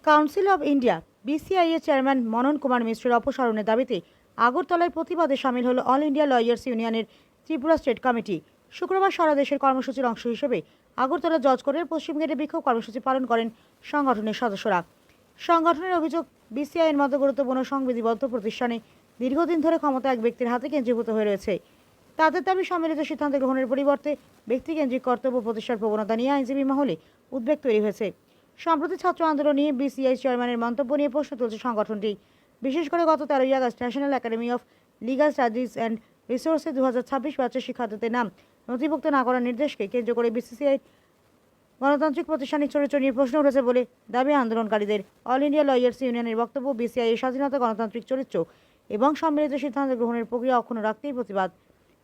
Council of India BCI এর chairman মনন কুমার মিশ্রের অপসারণের দাবিতে আগরতলায় প্রতিবাদে সামিল হল অল ইন্ডিয়া লয়ার্স ইউনিয়নের ত্রিপুরা স্টেট কমিটি। শুক্রবার সারা দেশের কর্মসূচির অংশ হিসেবে আগরতলা জজ কোর্টের পশ্চিম গেটে বিক্ষোভ কর্মসূচি পালন করেন সংগঠনের সদস্যরা। সংগঠনের অভিযোগ, বিসিআই এর মতো গুরুত্বপূর্ণ সংবিধিবদ্ধ প্রতিষ্ঠানে দীর্ঘদিন ধরে ক্ষমতা এক ব্যক্তির হাতে কেন্দ্রীভূত হয়ে রয়েছে। তাদের দাবি, সম্মিলিত সিদ্ধান্ত গ্রহণের পরিবর্তে ব্যক্তিকেন্দ্রিক কর্তব্য প্রতিষ্ঠার প্রবণতা নিয়ে আইনজীবী মহলে উদ্বেগ তৈরি হয়েছে। সম্প্রতি ছাত্র আন্দোলন নিয়ে বিসিআই চেয়ারম্যানের মন্তব্য নিয়ে প্রশ্ন তুলছে সংগঠনটি। বিশেষ করে গত 13ই August national academy of legal studies and রিসোর্সে 2026 ব্যাচের শিক্ষার্থীদের নাম নথিভুক্ত না করার নির্দেশকে কেন্দ্র করে বিসিসিআই গণতান্ত্রিক প্রতিষ্ঠানিক চরিত্র নিয়ে প্রশ্ন উঠেছে বলে দাবি আন্দোলনকারীদের। অল ইন্ডিয়া লয়ার্স ইউনিয়নের বক্তব্য, বিসিআই এর স্বাধীনতা, গণতান্ত্রিক চরিত্র এবং সম্মিলিত সিদ্ধান্ত গ্রহণের প্রক্রিয়া অক্ষুণ্ণ রাখতেই প্রতিবাদ।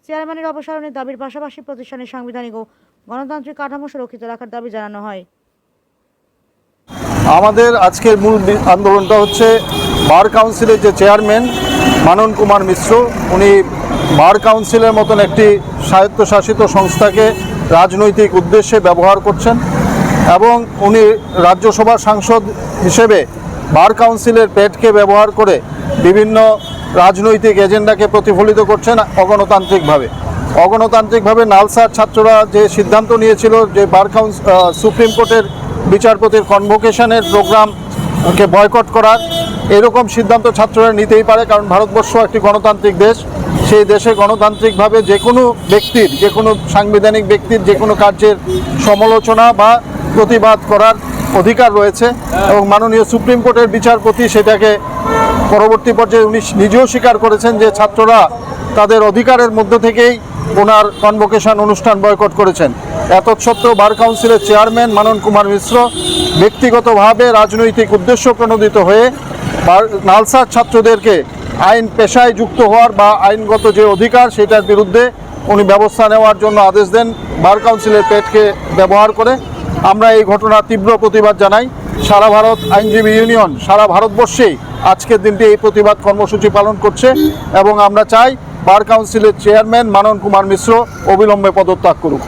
চেয়ারম্যানের অপসারণের দাবির পাশাপাশি প্রতিষ্ঠানের সাংবিধানিক ও গণতান্ত্রিক কাঠামো সুরক্ষিত রাখার দাবি জানানো হয়। আমাদের আজকের মূল আন্দোলনটা হচ্ছে বার কাউন্সিলের যে চেয়ারম্যান মনন কুমার মিশ্র, উনি বার কাউন্সিলের মতন একটি স্বায়ত্তশাসিত সংস্থাকে রাজনৈতিক উদ্দেশ্যে ব্যবহার করছেন এবং উনি রাজ্যসভার সাংসদ হিসেবে বার কাউন্সিলের পেটকে ব্যবহার করে বিভিন্ন রাজনৈতিক এজেন্ডাকে প্রতিফলিত করছেন অগণতান্ত্রিকভাবে। নালসার ছাত্ররা যে সিদ্ধান্ত নিয়েছিল যে বার কাউন্সিল সুপ্রিম কোর্টের বিচারপতির কনভোকেশনের প্রোগ্রামকে বয়কট করার, এরকম সিদ্ধান্ত ছাত্ররা নিতেই পারে, কারণ ভারতবর্ষ একটি গণতান্ত্রিক দেশ। সেই দেশে গণতান্ত্রিকভাবে যে কোনো ব্যক্তির, যে কোনো সাংবিধানিক ব্যক্তির যে কোনো কার্যের সমালোচনা বা প্রতিবাদ করার অধিকার রয়েছে এবং মাননীয় সুপ্রিম কোর্টের বিচারপতি সেটাকে পরবর্তী পর্যায়ে উনি নিজেও স্বীকার করেছেন যে ছাত্ররা তাদের অধিকারের মধ্য থেকেই ওনার কনভোকেশন অনুষ্ঠান বয়কট করেছেন। এতৎসত্ত্বেও বার কাউন্সিলের চেয়ারম্যান মনন কুমার মিশ্র ব্যক্তিগতভাবে রাজনৈতিক উদ্দেশ্য প্রণোদিত হয়ে নালসার ছাত্রদেরকে আইন পেশায় যুক্ত হওয়ার বা আইনগত যে অধিকার সেটার বিরুদ্ধে উনি ব্যবস্থা নেওয়ার জন্য আদেশ দেন বার কাউন্সিলের পেটকে ব্যবহার করে। আমরা এই ঘটনার তীব্র প্রতিবাদ জানাই। সারা ভারত আইনজীবী ইউনিয়ন সারা ভারতবর্ষেই আজকের দিনটি এই প্রতিবাদ কর্মসূচি পালন করছে এবং আমরা চাই বার কাউন্সিলের চেয়ারম্যান মনন কুমার মিশ্র অবিলম্বে পদত্যাগ করুক।